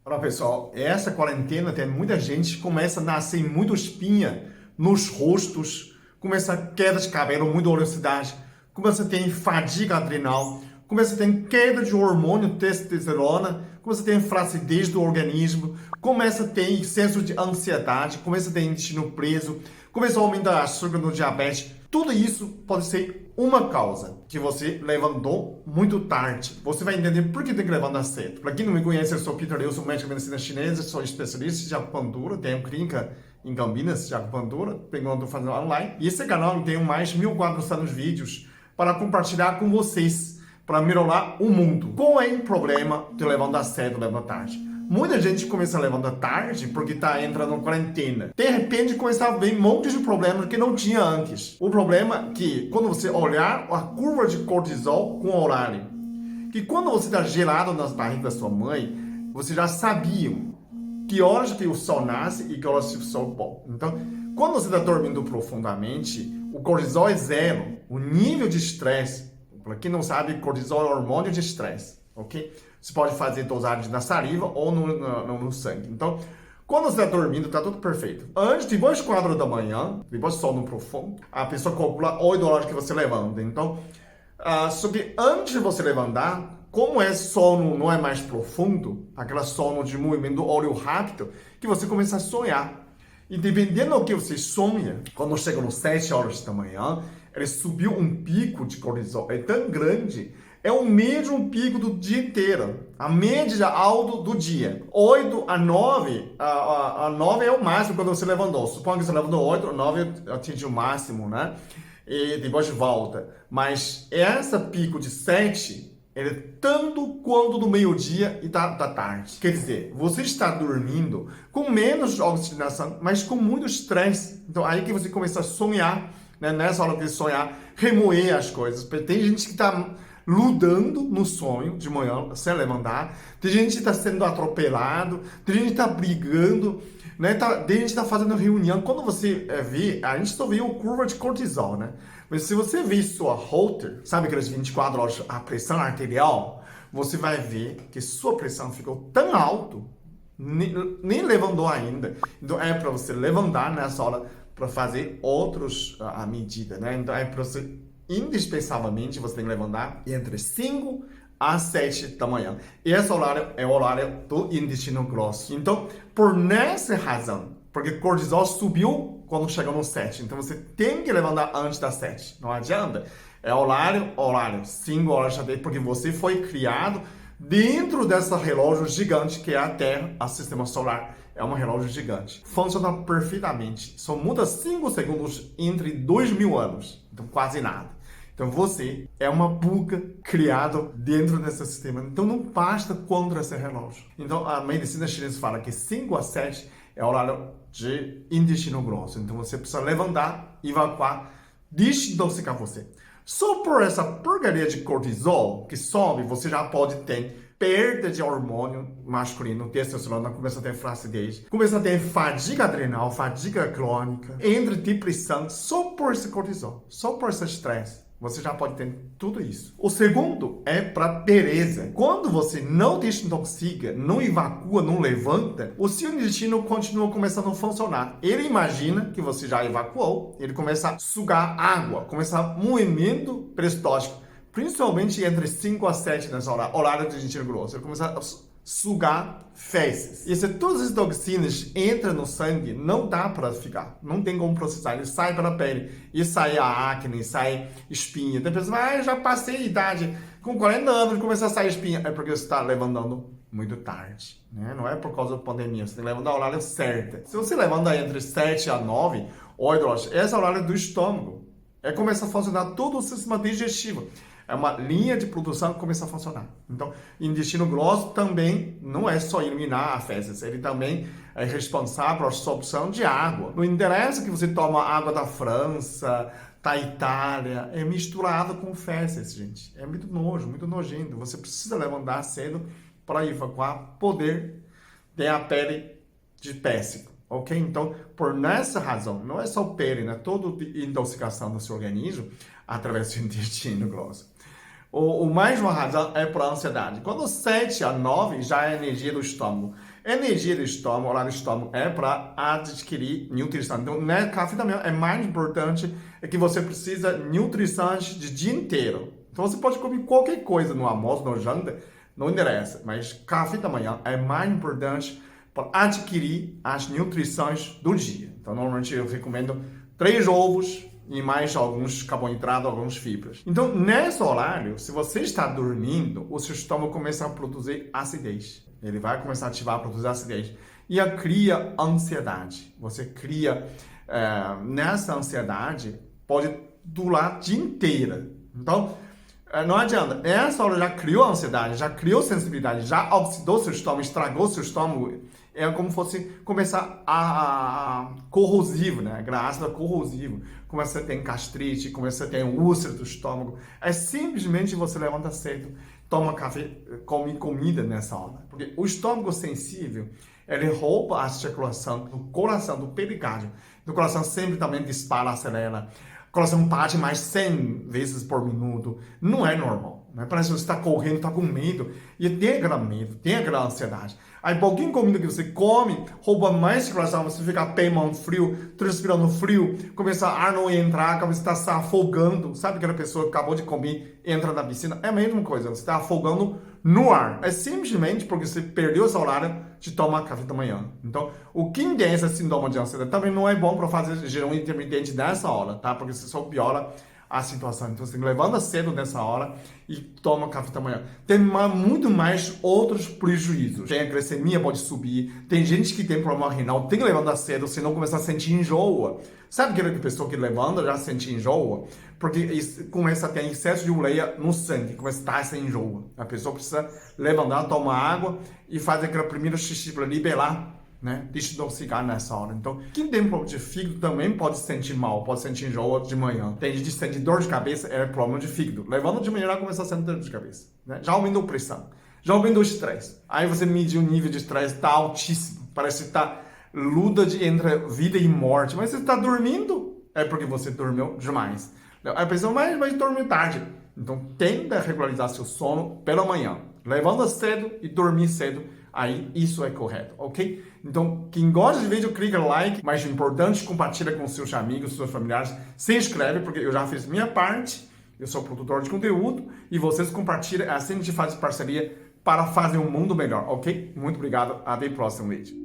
Olá pessoal, essa quarentena tem muita gente que começa a nascer muita espinha nos rostos, começa a queda de cabelo, muita oleosidade, começa a ter fadiga adrenal, começa a ter queda de hormônio testosterona, começa a ter flacidez do organismo, começa a ter excesso de ansiedade, começa a ter intestino preso, começa a aumentar açúcar no diabetes. Tudo isso pode ser uma causa que você levantou muito tarde. Você vai entender por que tem que levantar cedo. Para quem não me conhece, eu sou Peter Liu, sou médico de medicina chinesa, sou especialista de acupuntura, tenho clínica em Campinas de acupuntura, estou fazendo online. E esse canal tem mais de 1.400 vídeos para compartilhar com vocês, para melhorar o mundo. Qual é o problema de levantar cedo, levantar tarde? Muita gente começa a levantar tarde porque está entrando na quarentena. De repente começa a ver um monte de problemas que não tinha antes. O problema é que quando você olhar a curva de cortisol com o horário, que quando você está gelado nas barrigas da sua mãe, você já sabia que horas que o sol nasce e que horas que o sol pôr. Então, quando você está dormindo profundamente, o cortisol é zero. O nível de estresse, para quem não sabe, cortisol é hormônio de estresse, ok? Você pode fazer dosagem na saliva ou no sangue. Então, quando você está dormindo, está tudo perfeito. Antes, depois das 4 da manhã, depois do sono profundo, a pessoa calcula 8 horas que você levanta. Então, só que antes de você levantar, como é sono não é mais profundo, aquela sono de movimento olho rápido, que você começa a sonhar. E dependendo do que você sonha, quando chega nas 7 horas da manhã, ele subiu um pico de cortisol, é tão grande, é o mesmo pico do dia inteiro, a média alta do dia. 8 a 9, a 9 é o máximo quando você levantou. Suponha que você levantou 8, 9 atinge o máximo, né? E depois volta. Mas essa pico de 7, ele é tanto quanto do meio-dia e da tarde. Quer dizer, você está dormindo com menos oxigenação, mas com muito estresse. Então aí que você começa a sonhar, né? Nessa hora que você sonhar, remoer as coisas. Tem gente que está lutando no sonho de manhã, sem levantar. Tem gente que está sendo atropelado, tem gente que está brigando, né? Tem gente que está fazendo reunião. Quando você vê, a gente só vê a curva de cortisol, né? Mas se você vê sua Holter, sabe aquelas 24 horas, a pressão arterial, você vai ver que sua pressão ficou tão alto, nem levantou ainda. Então é para você levantar nessa hora para fazer outros a medida, né? Então é para você indispensavelmente você tem que levantar entre 5 às 7 da manhã. Esse horário é o horário do intestino grosso. Então, por nessa razão, porque o cortisol subiu quando chega no 7. Então, você tem que levantar antes das 7. Não adianta. É horário, 5 horas já tem, porque você foi criado dentro dessa relógio gigante que é a Terra, o sistema solar. É um relógio gigante. Funciona perfeitamente. Só muda 5 segundos entre 2.000 anos. Então, quase nada. Então, você é uma buca criada dentro desse sistema. Então, não basta contra esse relógio. Então, a medicina chinesa fala que 5 a 7 é o horário de intestino grosso. Então, você precisa levantar, evacuar, desintoxicar você. Só por essa porcaria de cortisol que sobe, você já pode ter perda de hormônio masculino, testosterona, começa a ter flacidez, começa a ter fadiga adrenal, fadiga crônica, entre depressão, só por esse cortisol, só por esse estresse. Você já pode ter tudo isso. O segundo é para pereza. Quando você não desintoxica, não evacua, não levanta, o seu intestino continua começando a funcionar. Ele imagina que você já evacuou, ele começa a sugar água, começa a movimento peristótico, principalmente entre 5 a 7 nessa hora, horário do intestino grosso. Ele começa a sugar fezes. E se todas as toxinas entram no sangue, não dá para ficar. Não tem como processar. Ele sai pela pele. E sai a acne, sai espinha. Tem pessoas que eu já passei a idade. Com 40 anos começa a sair espinha. É porque você está levantando muito tarde. Né? Não é por causa da pandemia. Você tem que levantar o horário certo. Se você levanta entre 7 a 9, 8 horas, esse é o horário do estômago. Começa a funcionar todo o sistema digestivo. É uma linha de produção que começa a funcionar. Então, intestino grosso também não é só eliminar a fezes, ele também é responsável pela absorção de água. Não interessa que você toma água da França, da Itália, é misturado com fezes, gente. É muito nojo, muito nojento. Você precisa levantar cedo para evacuar, poder ter a pele de péssimo. Ok? Então, por nessa razão, não é só pele, né? Toda intoxicação do seu organismo através do intestino grosso. mais uma razão é por ansiedade. Quando 7 a 9 já é energia do estômago. Energia do estômago, horário do estômago, é para adquirir nutrição. Então, né, café da manhã é mais importante, é que você precisa de nutrição de dia inteiro. Então, você pode comer qualquer coisa no almoço, no janta, não interessa. Mas café da manhã é mais importante para adquirir as nutrições do dia. Então, normalmente eu recomendo 3 ovos e mais alguns carboidratos, algumas fibras. Então, nesse horário, se você está dormindo, o seu estômago começa a produzir acidez. Ele vai começar a ativar, a produzir acidez. E cria ansiedade. Você cria, nessa ansiedade, pode durar o dia inteiro. Então, não adianta. Essa hora já criou ansiedade, já criou sensibilidade, já oxidou seu estômago, estragou seu estômago. É como se fosse começar a corrosivo, né? Ácido corrosivo. Começa a ter gastrite, começa a ter úlcera do estômago. É simplesmente você levanta cedo, toma café, come comida nessa hora. Porque o estômago sensível, ele rouba a circulação do coração, do pericárdio. O coração sempre também dispara, acelera. O coração bate mais 100 vezes por minuto. Não é normal. Né? Parece que você está correndo, está com medo. E tem aquele medo, tem aquela ansiedade. Aí, pouquinho comida que você come, rouba mais circulação, você fica pé, mão frio, transpirando frio, começa a ar não entrar, você está se afogando. Sabe aquela pessoa que acabou de comer e entra na piscina? É a mesma coisa, você está afogando no ar. É simplesmente porque você perdeu essa horário de tomar café da manhã. Então, o quem tem esse sintoma de ansiedade também não é bom para fazer jejum intermitente nessa hora, tá? Porque você só piora a situação. Então, você levanta cedo nessa hora e toma café da manhã. Tem muito mais outros prejuízos. Tem a glicemia pode subir, tem gente que tem problema renal, tem que levantar cedo, senão começa a sentir enjoo. Sabe aquela pessoa que levanta já sente enjoo? Porque começa a ter excesso de ureia no sangue, começa a estar essa enjoo. A pessoa precisa levantar, tomar água e fazer aquela primeira xixi para liberar, né? Desintoxicar nessa hora. Então, quem tem problema de fígado também pode se sentir mal, pode sentir enjoo de manhã. Tem gente que sente dor de cabeça, é problema de fígado. Levanta de manhã, já começa a sentir dor de cabeça. Né? Já aumentou a pressão, já aumentou o estresse. Aí você mede o nível de estresse, está altíssimo. Parece que está luta entre vida e morte. Mas você está dormindo, é porque você dormiu demais. Aí a pessoa vai dormir tarde. Então, tenta regularizar seu sono pela manhã. Levanta cedo e dormir cedo. Aí, isso é correto, ok? Então, quem gosta de vídeo, clica no like. Mais importante, compartilha com seus amigos, seus familiares. Se inscreve, porque eu já fiz minha parte. Eu sou produtor de conteúdo. E vocês compartilham, assim a gente faz parceria para fazer um mundo melhor, ok? Muito obrigado. Até o próximo vídeo.